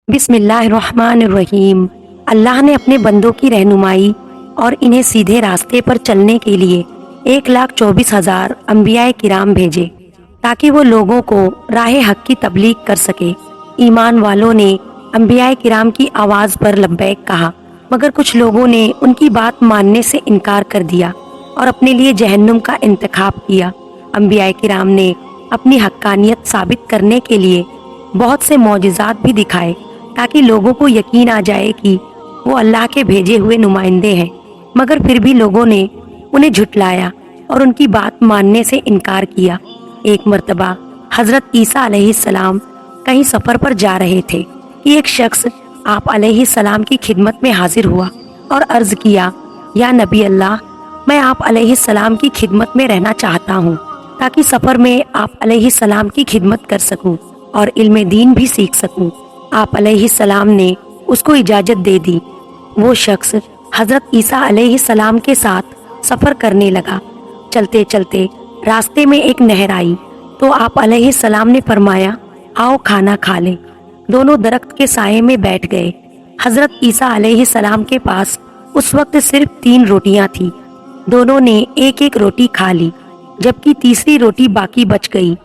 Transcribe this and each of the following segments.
बिस्मिल्लाहिर्रहमानिर्रहीम। अल्लाह ने अपने बंदों की रहनुमाई और इन्हें सीधे रास्ते पर चलने के लिए 1,24,000 अंबियाए किराम भेजे ताकि वो लोगों को राह हक की तबलीग कर सके। ईमान वालों ने अंबियाए किराम की आवाज़ पर लब्बैक कहा, मगर कुछ लोगों ने उनकी बात मानने से इनकार कर दिया और अपने लिए जहन्नुम का इंतखाब किया। अंबियाए किराम ने अपनी हक्कानियत साबित करने के लिए बहुत से मौजिज़ात भी दिखाए ताकि लोगों को यकीन आ जाए कि वो अल्लाह के भेजे हुए नुमाइंदे हैं, मगर फिर भी लोगों ने उन्हें झुटलाया और उनकी बात मानने से इनकार किया। एक मर्तबा हजरत ईसा अलैहिस्सलाम कहीं सफ़र पर जा रहे थे कि एक शख्स आप अलैहिस्सलाम की खिदमत में हाजिर हुआ और अर्ज़ किया, या नबी अल्लाह, मैं आप अलैहिस्सलाम की खिदमत में रहना चाहता हूँ ताकि सफ़र में आप अलैहिस्सलाम की खिदमत कर सकूँ और इल्म दीन भी सीख सकूँ। आप अलैहिस्सलाम ने उसको इजाज़त दे दी। वो शख्स हज़रत ईसा अलैहिस्सलाम के साथ सफ़र करने लगा। चलते चलते रास्ते में एक नहर आई तो आप अलैहिस्सलाम ने फरमाया, आओ खाना खा लें। दोनों दरख्त के साये में बैठ गए। हज़रत ईसा अलैहिस्सलाम के पास उस वक्त सिर्फ 3 रोटियां थी। दोनों ने एक एक रोटी खा ली, जबकि तीसरी रोटी बाकी बच गई।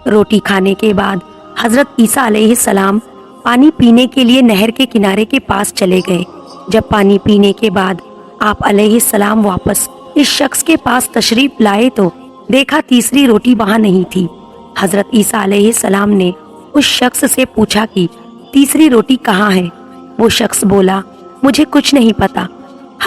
रोटी खाने के बाद हज़रत ईसा अलैहिस्सलाम पानी पीने के लिए नहर के किनारे के पास चले गए। जब पानी पीने के बाद आप अलैहिस्सलाम वापस इस शख्स के पास तशरीफ लाए तो देखा तीसरी रोटी वहाँ नहीं थी। हज़रत ईसा अलैहिस्सलाम ने उस शख्स से पूछा कि तीसरी रोटी कहाँ है। वो शख्स बोला, मुझे कुछ नहीं पता।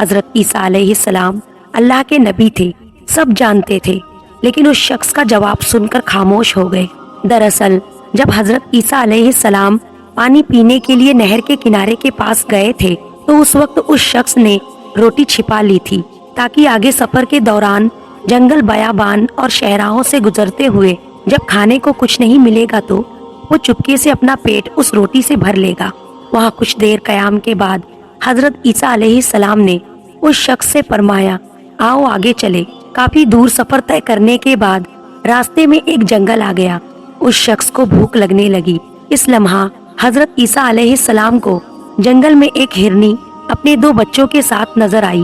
हज़रत ईसा अलैहिस्सलाम अल्लाह के नबी थे, सब जानते थे, लेकिन उस शख्स का जवाब सुनकर खामोश हो गए। दरअसल जब हज़रत ईसा अलैहिस्सलाम पानी पीने के लिए नहर के किनारे के पास गए थे तो उस वक्त उस शख्स ने रोटी छिपा ली थी ताकि आगे सफर के दौरान जंगल, बयाबान और शहराहों से गुजरते हुए जब खाने को कुछ नहीं मिलेगा तो वो चुपके से अपना पेट उस रोटी से भर लेगा। वहाँ कुछ देर कयाम के बाद हज़रत ईसा अलैहिस्सलाम ने उस शख्स से फरमाया, आओ आगे चले। काफी दूर सफर तय करने के बाद रास्ते में एक जंगल आ गया। उस शख्स को भूख लगने लगी। इस लम्हा हज़रत ईसा अलैहिस्सलाम को जंगल में एक हिरनी अपने 2 बच्चों के साथ नजर आई।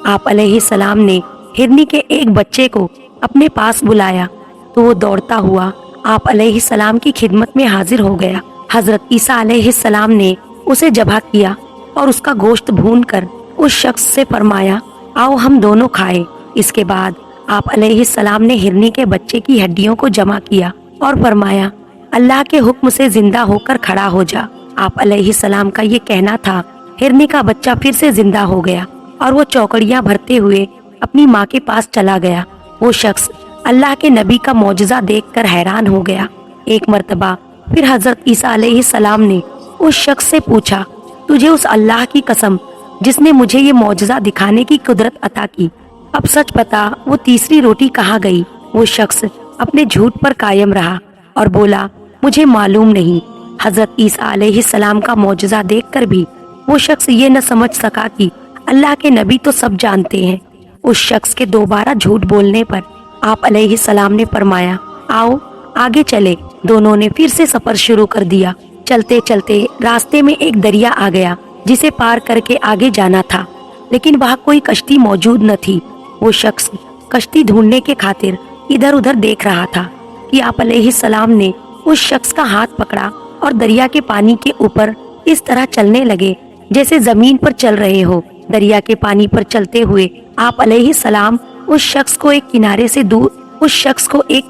आप अलैहिस्सलाम ने हिरनी के एक बच्चे को अपने पास बुलाया तो वो दौड़ता हुआ आप अलैहिस्सलाम की खिदमत में हाजिर हो गया। हज़रत ईसा अलैहिस्सलाम ने उसे ज़बह किया और उसका गोश्त भूनकर उस शख्स से फरमाया, आओ हम दोनों खाएं। इसके बाद आप अलैहिस्सलाम ने हिरनी के बच्चे की हड्डियों को जमा किया और फरमाया, अल्लाह के हुक्म से जिंदा होकर खड़ा हो जा। आप अलैहिस्सलाम का ये कहना था। हिरनी का बच्चा फिर से जिंदा हो गया और वो चौकड़ियां भरते हुए अपनी माँ के पास चला गया। वो शख्स अल्लाह के नबी का मौजज़ा देखकर हैरान हो गया। एक मर्तबा फिर हज़रत ईसा अलैहिस्सलाम ने उस शख्स से पूछा, तुझे उस अल्लाह की कसम जिसने मुझे ये मौजज़ा दिखाने की कुदरत अता की, अब सच बता वो तीसरी रोटी कहाँ गई। वो शख्स अपने झूठ पर कायम रहा और बोला, मुझे मालूम नहीं। हज़रत ईसा अलैहिस्सलाम का मौजज़ा देखकर भी वो शख्स ये न समझ सका कि अल्लाह के नबी तो सब जानते हैं। उस शख्स के दोबारा झूठ बोलने पर आप अलैहिस्सलाम ने फरमाया, आओ आगे चले। दोनों ने फिर से सफर शुरू कर दिया। चलते चलते रास्ते में एक दरिया आ गया जिसे पार करके आगे जाना था, लेकिन वहाँ कोई कश्ती मौजूद न थी। वो शख्स कश्ती ढूंढने के खातिर इधर उधर देख रहा था कि आप अलैहिस्सलाम ने उस शख्स का हाथ पकड़ा और दरिया के पानी के ऊपर इस तरह चलने लगे जैसे जमीन पर चल रहे हो। दरिया के पानी पर चलते हुए आप अलैहिस्सलाम उस शख्स को एक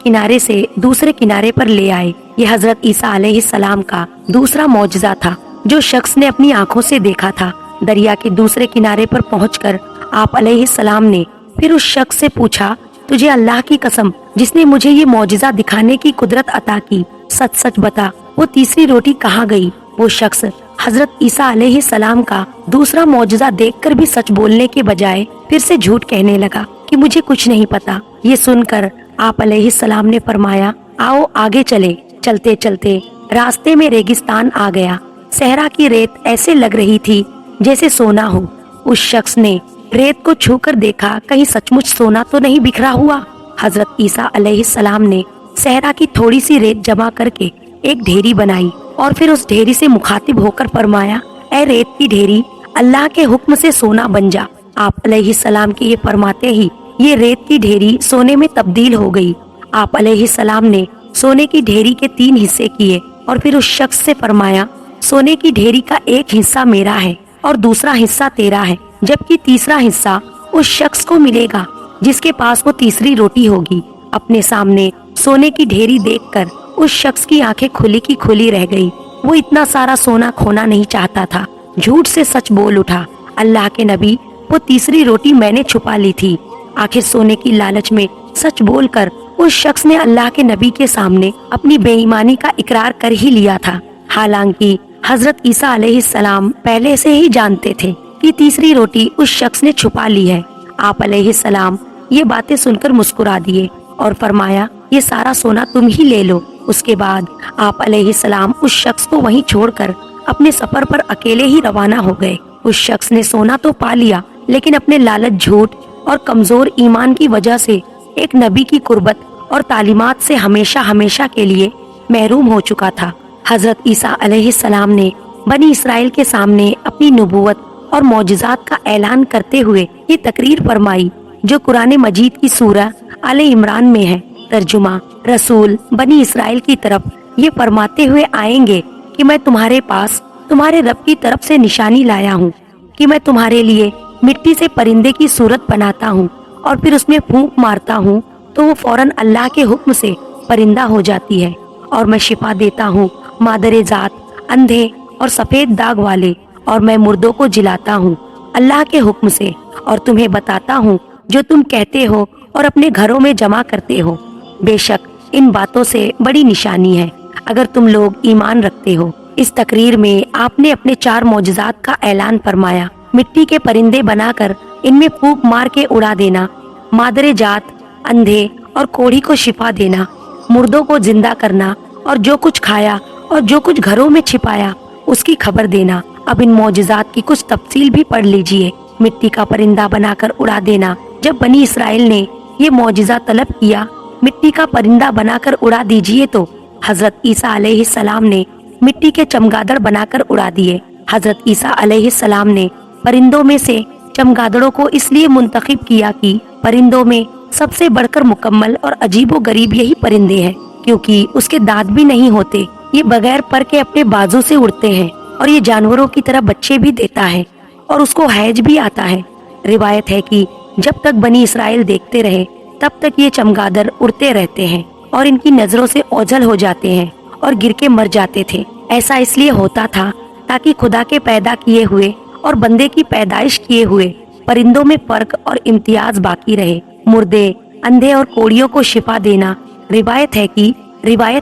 किनारे से दूसरे किनारे पर ले आए। ये हज़रत ईसा अलैहिस्सलाम का दूसरा मौजज़ा था जो शख्स ने अपनी आंखों से देखा था। दरिया के दूसरे किनारे पर पहुंचकर आप अलैहिस्सलाम ने फिर उस शख्स से पूछा, तुझे अल्लाह की कसम जिसने मुझे ये मौजज़ा दिखाने की कुदरत अता की, सच सच बता वो तीसरी रोटी कहाँ गई। वो शख्स हज़रत ईसा अलैहिस्सलाम का दूसरा मौजज़ा देखकर भी सच बोलने के बजाय फिर से झूठ कहने लगा कि मुझे कुछ नहीं पता। ये सुनकर आप अलैहिस्सलाम ने फरमाया, आओ आगे चले। चलते चलते रास्ते में रेगिस्तान आ गया। सहरा की रेत ऐसे लग रही थी जैसे सोना हो। उस शख्स ने रेत को छूकर देखा, कहीं सचमुच सोना तो नहीं बिखरा हुआ। हज़रत ईसा अलैहिस्सलाम ने सहरा की थोड़ी सी रेत जमा करके एक ढेरी बनाई اور پھر اس ڈھیری سے مخاطب ہو کر فرمایا، اے ریت کی ڈھیری، اللہ کے حکم سے سونا بن جا۔ آپ علیہ السلام کے یہ فرماتے ہی یہ ریت کی ڈھیری سونے میں تبدیل ہو گئی۔ آپ علیہ السلام نے سونے کی ڈھیری کے 3 حصے کیے اور پھر اس شخص سے فرمایا، سونے کی ڈھیری کا ایک حصہ میرا ہے اور دوسرا حصہ تیرا ہے، جبکہ تیسرا حصہ اس شخص کو ملے گا جس کے پاس وہ تیسری روٹی ہوگی۔ اپنے سامنے سونے کی ڈھیری دیکھ کر اس شخص کی آنکھیں کھلی کی کھلی رہ گئی۔ وہ اتنا سارا سونا کھونا نہیں چاہتا تھا، جھوٹ سے سچ بول اٹھا، اللہ کے نبی، وہ تیسری روٹی میں نے چھپا لی تھی۔ آخر سونے کی لالچ میں سچ بول کر اس شخص نے اللہ کے نبی کے سامنے اپنی بے ایمانی کا اقرار کر ہی لیا تھا، حالانکہ حضرت عیسیٰ علیہ السلام پہلے سے ہی جانتے تھے کہ تیسری روٹی اس شخص نے چھپا لی ہے۔ آپ علیہ السلام یہ باتیں سن کر مسکرا دیے اور فرمایا، یہ سارا سونا تم ہی لے لو۔ اس کے بعد آپ علیہ السلام اس شخص کو وہیں چھوڑ کر اپنے سفر پر اکیلے ہی روانہ ہو گئے۔ اس شخص نے سونا تو پا لیا، لیکن اپنے لالچ، جھوٹ اور کمزور ایمان کی وجہ سے ایک نبی کی قربت اور تعلیمات سے ہمیشہ ہمیشہ کے لیے محروم ہو چکا تھا۔ حضرت عیسیٰ علیہ السلام نے بنی اسرائیل کے سامنے اپنی نبوت اور معجزات کا اعلان کرتے ہوئے یہ تقریر فرمائی جو قرآن مجید کی سورہ آل عمران میں ہے۔ ترجمہ: رسول بنی اسرائیل کی طرف یہ فرماتے ہوئے آئیں گے کہ میں تمہارے پاس تمہارے رب کی طرف سے نشانی لایا ہوں کہ میں تمہارے لیے مٹی سے پرندے کی صورت بناتا ہوں اور پھر اس میں پھونک مارتا ہوں تو وہ فوراً اللہ کے حکم سے پرندہ ہو جاتی ہے، اور میں شفا دیتا ہوں مادر ذات، اندھے اور سفید داغ والے، اور میں مردوں کو جلاتا ہوں اللہ کے حکم سے، اور تمہیں بتاتا ہوں جو تم کہتے ہو اور اپنے گھروں میں جمع کرتے ہو۔ بے شک ان باتوں سے بڑی نشانی ہے اگر تم لوگ ایمان رکھتے ہو۔ اس تقریر میں آپ نے اپنے 4 معجزات کا اعلان فرمایا: مٹی کے پرندے بنا کر ان میں پھونک مار کے اڑا دینا، مادر جات، اندھے اور کوڑھی کو شفا دینا، مردوں کو زندہ کرنا، اور جو کچھ کھایا اور جو کچھ گھروں میں چھپایا اس کی خبر دینا۔ اب ان معجزات کی کچھ تفصیل بھی پڑھ لیجئے۔ مٹی کا پرندہ بنا کر اڑا دینا، جب بنی اسرائیل نے یہ معجزہ طلب کیا، مٹی کا پرندہ بنا کر اڑا دیجئے، تو حضرت عیسیٰ علیہ السلام نے مٹی کے چمگادڑ بنا کر اڑا دیے۔ حضرت عیسیٰ علیہ السلام نے پرندوں میں سے چمگادڑوں کو اس لیے منتخب کیا کہ پرندوں میں سب سے بڑھ کر مکمل اور عجیب و غریب یہی پرندے ہیں، کیونکہ اس کے دانت بھی نہیں ہوتے، یہ بغیر پر کے اپنے بازو سے اڑتے ہیں، اور یہ جانوروں کی طرح بچے بھی دیتا ہے اور اس کو حیض بھی آتا ہے۔ روایت ہے کہ جب تک بنی اسرائیل دیکھتے رہے تب تک یہ چمگادڑ اڑتے رہتے ہیں اور ان کی نظروں سے اوجھل ہو جاتے ہیں اور گر کے مر جاتے تھے۔ ایسا اس لیے ہوتا تھا تاکہ خدا کے پیدا کیے ہوئے اور بندے کی پیدائش کیے ہوئے پرندوں میں فرق اور امتیاز باقی رہے۔ مردے، اندھے اور کوڑیوں کو شفا دینا۔ روایت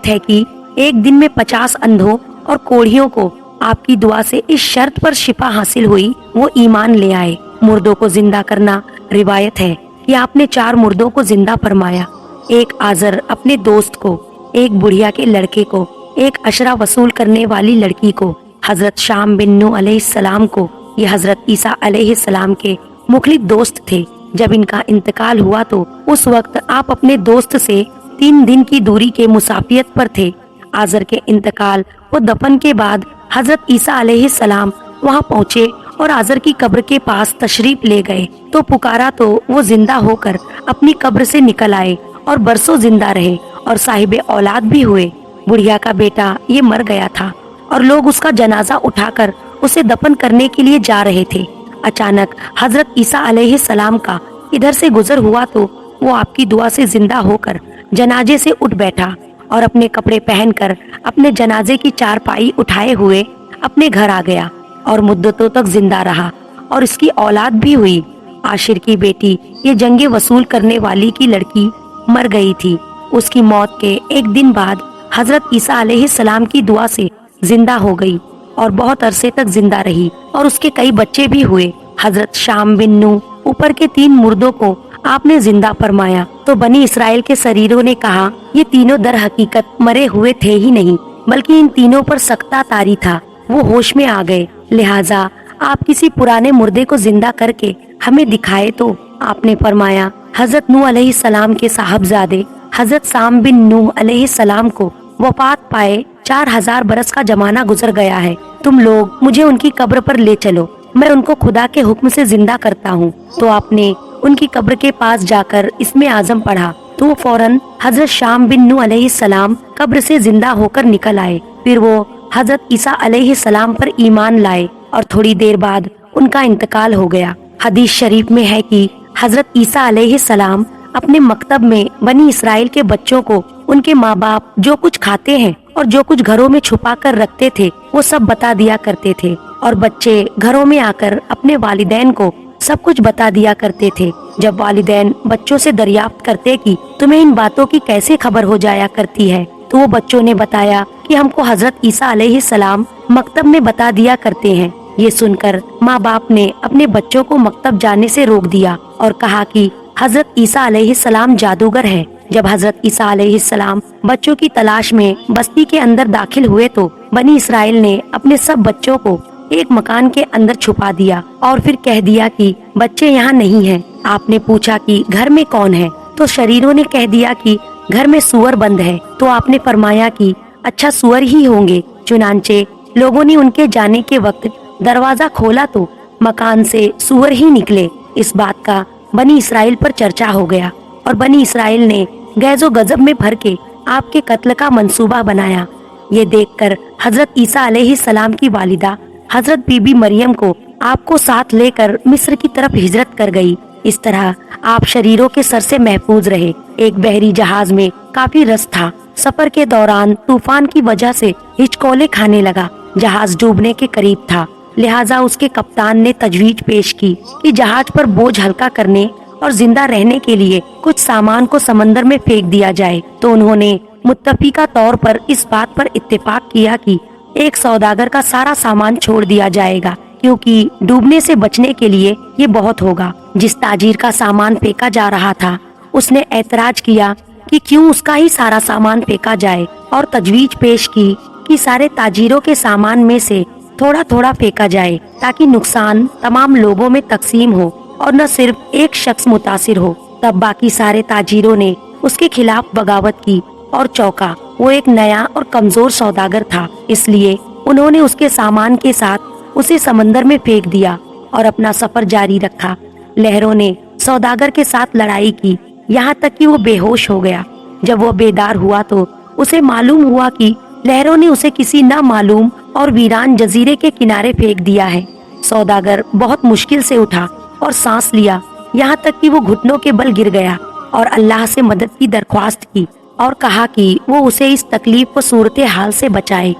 ہے کہ ایک دن میں 50 اندھوں اور کوڑیوں کو آپ کی دعا سے اس شرط پر شفا حاصل ہوئی، وہ ایمان لے آئے۔ مردوں کو زندہ کرنا۔ روایت ہے کہ آپ نے 4 مردوں کو زندہ فرمایا، ایک آزر اپنے دوست کو، ایک بڑھیا کے لڑکے کو، ایک اشرا وصول کرنے والی لڑکی کو، حضرت شام بن نوح علیہ السلام کو۔ یہ حضرت عیسیٰ علیہ السلام کے مخلص دوست تھے۔ جب ان کا انتقال ہوا تو اس وقت آپ اپنے دوست سے 3 دن کی دوری کے مسافیت پر تھے۔ آزر کے انتقال و دفن کے بعد حضرت عیسیٰ علیہ السلام وہاں پہنچے اور آزر کی قبر کے پاس تشریف لے گئے تو پکارا تو وہ زندہ ہو کر اپنی قبر سے نکل آئے اور برسوں زندہ رہے اور صاحب اولاد بھی ہوئے۔ بڑھیا کا بیٹا یہ مر گیا تھا اور لوگ اس کا جنازہ اٹھا کر اسے دفن کرنے کے لیے جا رہے تھے۔ اچانک حضرت عیسیٰ علیہ السلام کا ادھر سے گزر ہوا تو وہ آپ کی دعا سے زندہ ہو کر جنازے سے اٹھ بیٹھا اور اپنے کپڑے پہن کر اپنے جنازے کی چارپائی اٹھائے ہوئے اپنے گھر آ گیا اور مدتوں تک زندہ رہا اور اس کی اولاد بھی ہوئی۔ عاشر کی بیٹی یہ جنگ وصول کرنے والی کی لڑکی مر گئی تھی۔ اس کی موت کے ایک دن بعد حضرت عیسیٰ علیہ السلام کی دعا سے زندہ ہو گئی اور بہت عرصے تک زندہ رہی اور اس کے کئی بچے بھی ہوئے۔ حضرت شام بن نوح اوپر کے 3 مردوں کو آپ نے زندہ فرمایا تو بنی اسرائیل کے سریروں نے کہا یہ تینوں در حقیقت مرے ہوئے تھے ہی نہیں بلکہ ان تینوں پر سکتہ طاری تھا، وہ ہوش میں آ گئے، لہٰذا آپ کسی پرانے مردے کو زندہ کر کے ہمیں دکھائے تو آپ نے فرمایا حضرت نوح علیہ السلام کے صاحبزادے حضرت سام بن نوح علیہ السلام کو وفات پائے 4000 बरस का जमाना गुजर गया है। तुम लोग मुझे उनकी कब्र पर ले चलो, मैं उनको खुदा के हुक्म से जिंदा करता हूँ। तो आपने उनकी कब्र के पास जाकर इसमें आजम पढ़ा तो वो फौरन हजरत शाम बिन नूह अलैहिस्सलाम कब्र से जिंदा होकर निकल आए। फिर वो हजरत ईसा अलैहिस्सलाम पर ईमान लाए और थोड़ी देर बाद उनका इंतकाल हो गया। हदीस शरीफ में है कि हजरत ईसा अलैहिस्सलाम अपने मकतब में बनी इसराइल के बच्चों को उनके माँ बाप जो कुछ खाते हैं और जो कुछ घरों में छुपा कर रखते थे वो सब बता दिया करते थे, और बच्चे घरों में आकर अपने वालिदैन को सब कुछ बता दिया करते थे। जब वालिदैन बच्चों से दरियाफ्त करते कि तुम्हें इन बातों की कैसे खबर हो जाया करती है, तो वो बच्चों ने बताया कि हमको हजरत ईसा अलैहिस्सलाम मकतब में बता दिया करते हैं। ये सुनकर माँ बाप ने अपने बच्चों को मकतब जाने से रोक दिया और कहा कि हजरत ईसा अलैहिस्सलाम जादूगर है। जब हजरत ईसा अलैहिस्सलाम बच्चों की तलाश में बस्ती के अंदर दाखिल हुए तो बनी इसराइल ने अपने सब बच्चों को एक मकान के अंदर छुपा दिया और फिर कह दिया कि बच्चे यहाँ नहीं हैं। आपने पूछा कि घर में कौन है, तो शरीरों ने कह दिया कि घर में सूअर बंद है। तो आपने फरमाया कि अच्छा सूअर ही होंगे। चुनांचे लोगों ने उनके जाने के वक्त दरवाजा खोला तो मकान से सूअर ही निकले। इस बात का बनी इसराइल पर चर्चा हो गया और बनी इसराइल ने गैजो गजब में भर के आपके कत्ल का मंसूबा बनाया। ये देखकर हजरत ईसा अलैहिस्सलाम की वालिदा हजरत बीबी मरियम को आपको साथ लेकर मिस्र की तरफ हिजरत कर गई। इस तरह आप शरीरों के सर से महफूज रहे। एक बहरी जहाज में काफी रस था। सफर के दौरान तूफान की वजह से हिचकोले खाने लगा। जहाज डूबने के करीब था, लिहाजा उसके कप्तान ने तजवीज पेश की कि जहाज पर बोझ हल्का करने और जिंदा रहने के लिए कुछ सामान को समंदर में फेंक दिया जाए। तो उन्होंने मुत्तफिका तौर पर इस बात पर इत्तेफाक किया कि एक सौदागर का सारा सामान छोड़ दिया जाएगा, क्योंकि डूबने से बचने के लिए ये बहुत होगा। जिस ताजिर का सामान फेंका जा रहा था उसने ऐतराज किया कि क्यों उसका ही सारा सामान फेंका जाए और तजवीज पेश की कि सारे ताजिरों के सामान में से थोड़ा थोड़ा फेंका जाए ताकि नुकसान तमाम लोगों में तकसीम हो और न सिर्फ एक शख्स मुतासिर हो। तब बाकी सारे ताजिरों ने उसके खिलाफ बगावत की और चौंका। वो एक नया और कमजोर सौदागर था, इसलिए उन्होंने उसके सामान के साथ उसे समंदर में फेंक दिया और अपना सफर जारी रखा। लहरों ने सौदागर के साथ लड़ाई की, यहाँ तक कि वो बेहोश हो गया। जब वो बेदार हुआ तो उसे मालूम हुआ कि लहरों ने उसे किसी नामालूम और वीरान जजीरे के किनारे फेंक दिया है। सौदागर बहुत मुश्किल से उठा और सांस लिया, यहाँ तक कि वो घुटनों के बल गिर गया और अल्लाह से मदद की दरख्वास्त की और कहा कि वो उसे इस तकलीफ व सूरत हाल से बचाए।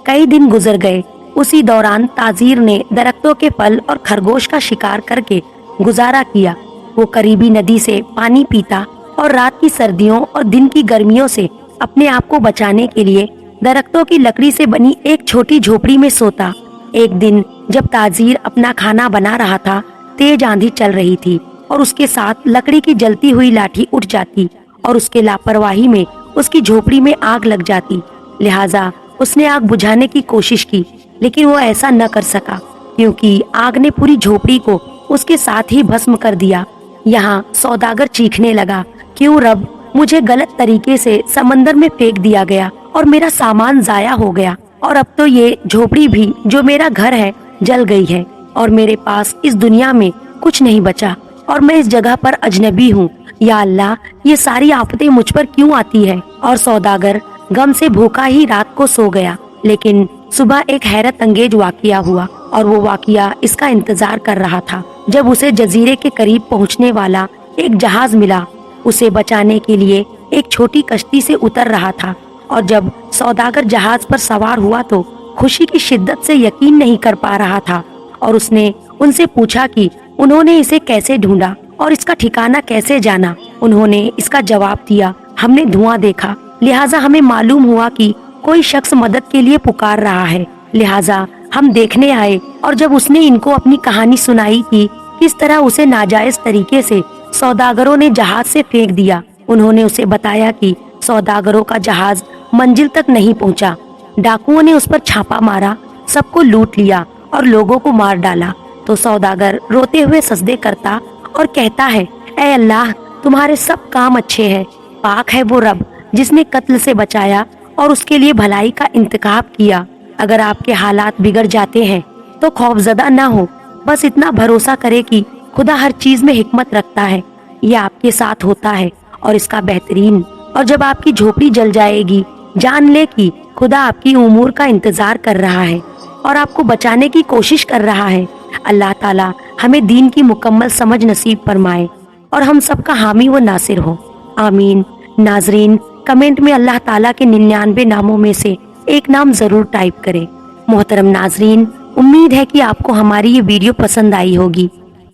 कई दिन गुजर गए। उसी दौरान ताजीर ने दरख्तों के फल और खरगोश का शिकार करके गुजारा किया। वो करीबी नदी से पानी पीता और रात की सर्दियों और दिन की गर्मियों से अपने आप को बचाने के लिए दरख्तों की लकड़ी से बनी एक छोटी झोपड़ी में सोता। एक दिन जब ताजीर अपना खाना बना रहा था, तेज आंधी चल रही थी और उसके साथ लकड़ी की जलती हुई लाठी उठ जाती और उसके लापरवाही में उसकी झोपड़ी में आग लग जाती। लिहाजा उसने आग बुझाने की कोशिश की, लेकिन वो ऐसा न कर सका क्योंकि आग ने पूरी झोपड़ी को उसके साथ ही भस्म कर दिया। यहाँ सौदागर चीखने लगा, क्यों रब, मुझे गलत तरीके से समंदर में फेंक दिया गया और मेरा सामान जाया हो गया, और अब तो ये झोपड़ी भी जो मेरा घर है जल गई है और मेरे पास इस दुनिया में कुछ नहीं बचा और मैं इस जगह पर अजनबी हूँ। या अल्लाह, ये सारी आफतें मुझ पर क्यों आती है। और सौदागर गम से भूखा ही रात को सो गया। लेकिन सुबह एक हैरत अंगेज वाकिया हुआ और वो वाकिया इसका इंतजार कर रहा था। जब उसे जजीरे के करीब पहुंचने वाला एक जहाज मिला, उसे बचाने के लिए एक छोटी कश्ती से उतर रहा था, और जब सौदागर जहाज पर सवार हुआ तो खुशी की शिद्दत से यकीन नहीं कर पा रहा था और उसने उनसे पूछा कि उन्होंने इसे कैसे ढूंढा और इसका ठिकाना कैसे जाना। उन्होंने इसका जवाब दिया, हमने धुआं देखा, लिहाजा हमें मालूम हुआ कि कोई शख्स मदद के लिए पुकार रहा है, लिहाजा हम देखने आए। और जब उसने इनको अपनी कहानी सुनाई कि किस तरह उसे नाजायज तरीके से सौदागरों ने जहाज से फेंक दिया, उन्होंने उसे बताया कि सौदागरों का जहाज मंजिल तक नहीं पहुंचा। डाकुओं ने उस पर छापा मारा, सबको लूट लिया और लोगों को मार डाला। तो सौदागर रोते हुए सजदे करता और कहता है, ऐ अल्लाह, तुम्हारे सब काम अच्छे हैं। पाक है वो रब जिसने कत्ल से बचाया اور اس کے لیے بھلائی کا انتخاب کیا۔ اگر آپ کے حالات بگڑ جاتے ہیں تو خوفزدہ نہ ہو، بس اتنا بھروسہ کرے کہ خدا ہر چیز میں حکمت رکھتا ہے، یہ آپ کے ساتھ ہوتا ہے اور اس کا بہترین۔ اور جب آپ کی جھوپڑی جل جائے گی، جان لے کہ خدا آپ کی امور کا انتظار کر رہا ہے اور آپ کو بچانے کی کوشش کر رہا ہے۔ اللہ تعالیٰ ہمیں دین کی مکمل سمجھ نصیب فرمائے اور ہم سب کا حامی و ناصر ہو، آمین۔ ناظرین، کمنٹ میں اللہ تعالیٰ کے 99 ناموں میں سے ایک نام ضرور ٹائپ کریں۔ محترم ناظرین، امید ہے کہ آپ کو ہماری یہ ویڈیو پسند آئی ہوگی۔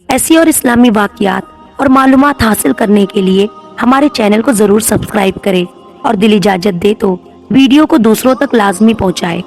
ایسی اور اسلامی واقعات اور معلومات حاصل کرنے کے لیے ہمارے چینل کو ضرور سبسکرائب کریں اور دل اجازت دے تو ویڈیو کو دوسروں تک لازمی پہنچائے۔